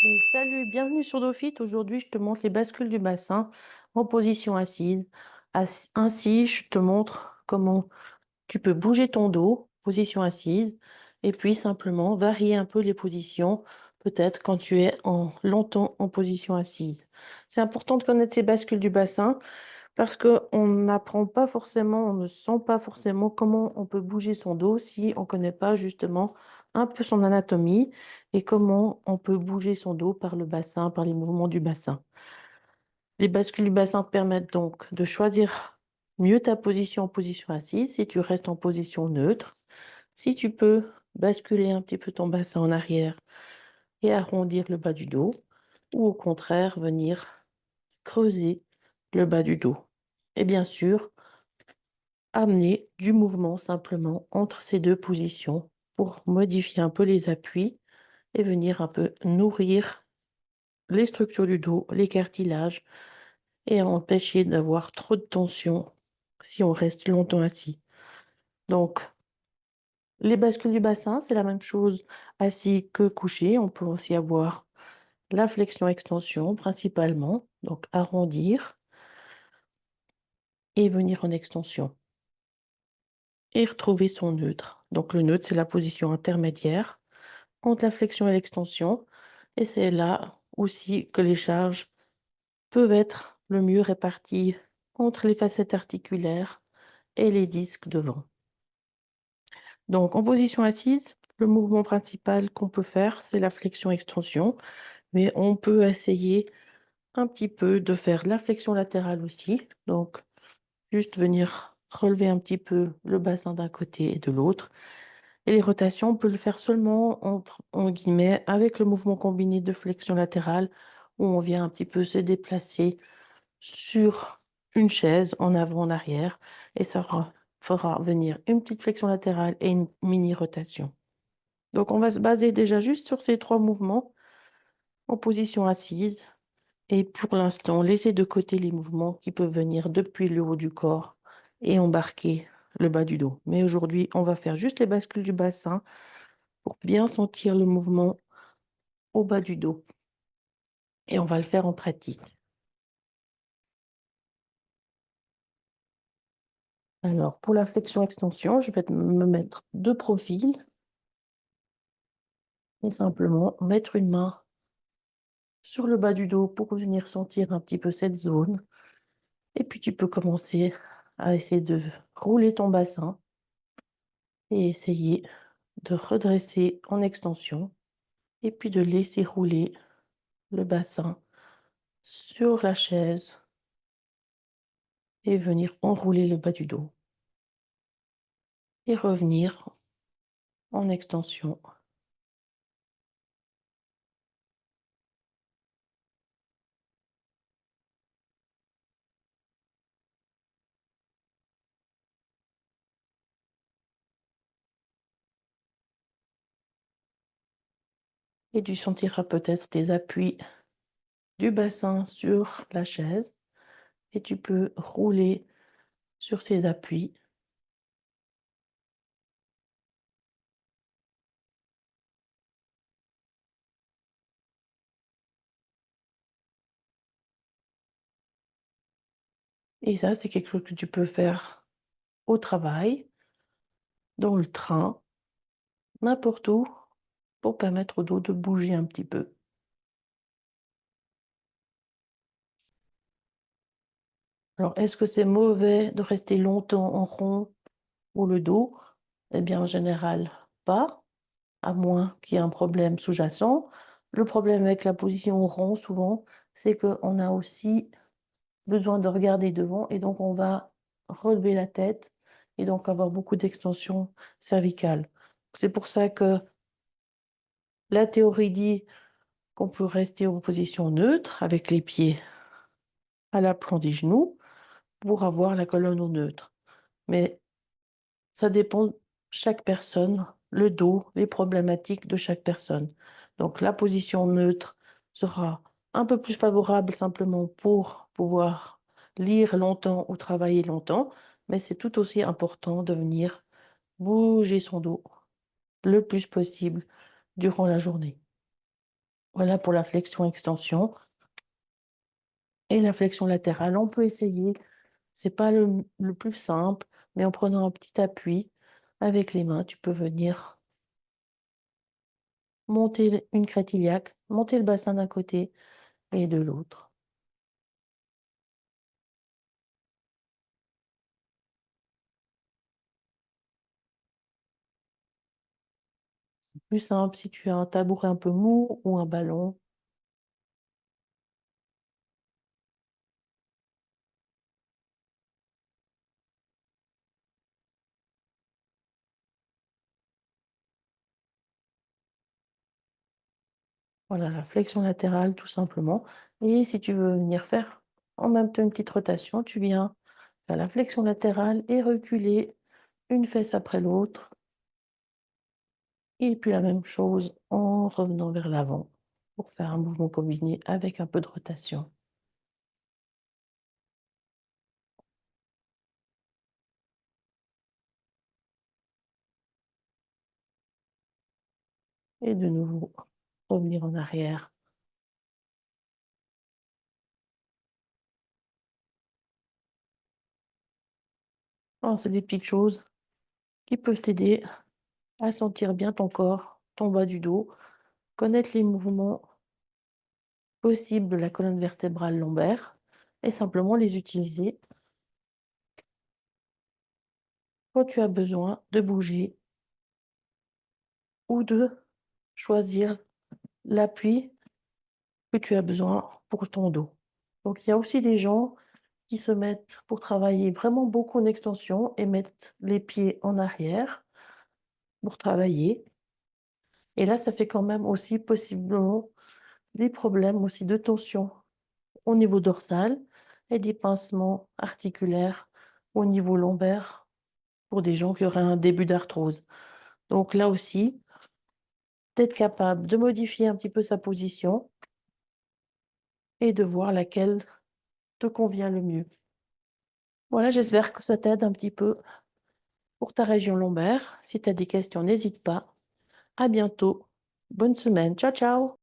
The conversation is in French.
Et salut, bienvenue sur DoFit. Aujourd'hui, je te montre les bascules du bassin en position assise. Ainsi, je te montre comment tu peux bouger ton dos, position assise, et puis simplement varier un peu les positions, peut-être quand tu es longtemps en position assise. C'est important de connaître ces bascules du bassin parce qu'on n'apprend pas forcément, on ne sent pas forcément comment on peut bouger son dos si on ne connaît pas justement un peu son anatomie et comment on peut bouger son dos par le bassin, par les mouvements du bassin. Les bascules du bassin te permettent donc de choisir mieux ta position en position assise si tu restes en position neutre. Si tu peux basculer un petit peu ton bassin en arrière et arrondir le bas du dos, ou au contraire venir creuser le bas du dos. Et bien sûr, amener du mouvement simplement entre ces deux positions pour modifier un peu les appuis et venir un peu nourrir les structures du dos, les cartilages et empêcher d'avoir trop de tension si on reste longtemps assis. Donc, les bascules du bassin, c'est la même chose assis que couché. On peut aussi avoir la flexion-extension principalement, donc arrondir et venir en extension et retrouver son neutre. Donc le neutre, c'est la position intermédiaire entre la flexion et l'extension et c'est là aussi que les charges peuvent être le mieux réparties entre les facettes articulaires et les disques devant. Donc en position assise, le mouvement principal qu'on peut faire, c'est la flexion-extension, mais on peut essayer un petit peu de faire la flexion latérale aussi. Donc juste venir relever un petit peu le bassin d'un côté et de l'autre. Et les rotations, on peut le faire seulement entre en guillemets avec le mouvement combiné de flexion latérale où on vient un petit peu se déplacer sur une chaise en avant, en arrière et ça fera venir une petite flexion latérale et une mini rotation. Donc on va se baser déjà juste sur ces 3 mouvements en position assise et pour l'instant, laisser de côté les mouvements qui peuvent venir depuis le haut du corps et embarquer le bas du dos. Mais aujourd'hui, on va faire juste les bascules du bassin pour bien sentir le mouvement au bas du dos et on va le faire en pratique. Alors, pour la flexion-extension, je vais me mettre de profil et simplement mettre une main sur le bas du dos pour venir sentir un petit peu cette zone. Et puis, tu peux commencer à essayer de rouler ton bassin et essayer de redresser en extension et puis de laisser rouler le bassin sur la chaise et venir enrouler le bas du dos et revenir en extension. Et tu sentiras peut-être tes appuis du bassin sur la chaise et tu peux rouler sur ces appuis. Et ça, c'est quelque chose que tu peux faire au travail, dans le train, n'importe où, pour permettre au dos de bouger un petit peu. Alors, est-ce que c'est mauvais de rester longtemps en rond pour le dos? Eh bien, en général, pas, à moins qu'il y ait un problème sous-jacent. Le problème avec la position en rond, souvent, c'est qu'on a aussi besoin de regarder devant et donc on va relever la tête et donc avoir beaucoup d'extension cervicale. C'est pour ça que la théorie dit qu'on peut rester en position neutre avec les pieds à l'aplomb des genoux pour avoir la colonne au neutre. Mais ça dépend de chaque personne, le dos, les problématiques de chaque personne. Donc la position neutre sera un peu plus favorable simplement pour pouvoir lire longtemps ou travailler longtemps, mais c'est tout aussi important de venir bouger son dos le plus possible durant la journée. Voilà pour la flexion-extension. Et la flexion latérale, on peut essayer. C'est pas le plus simple, mais en prenant un petit appui avec les mains, tu peux venir monter une crête iliaque, monter le bassin d'un côté et de l'autre. Plus simple si tu as un tabouret un peu mou ou un ballon. Voilà, la flexion latérale, tout simplement. Et si tu veux venir faire en même temps une petite rotation, tu viens faire la flexion latérale et reculer une fesse après l'autre. Et puis la même chose en revenant vers l'avant pour faire un mouvement combiné avec un peu de rotation. Et de nouveau, revenir en arrière. Alors, c'est des petites choses qui peuvent t'aider à sentir bien ton corps, ton bas du dos, connaître les mouvements possibles de la colonne vertébrale lombaire et simplement les utiliser quand tu as besoin de bouger ou de choisir l'appui que tu as besoin pour ton dos. Donc, il y a aussi des gens qui se mettent pour travailler vraiment beaucoup en extension et mettent les pieds en arrière pour travailler. Et là, ça fait quand même aussi possiblement des problèmes aussi de tension au niveau dorsal et des pincements articulaires au niveau lombaire pour des gens qui auraient un début d'arthrose. Donc là aussi, d'être capable de modifier un petit peu sa position et de voir laquelle te convient le mieux. Voilà, j'espère que ça t'aide un petit peu pour ta région lombaire. Si tu as des questions, n'hésite pas. À bientôt. Bonne semaine. Ciao, ciao.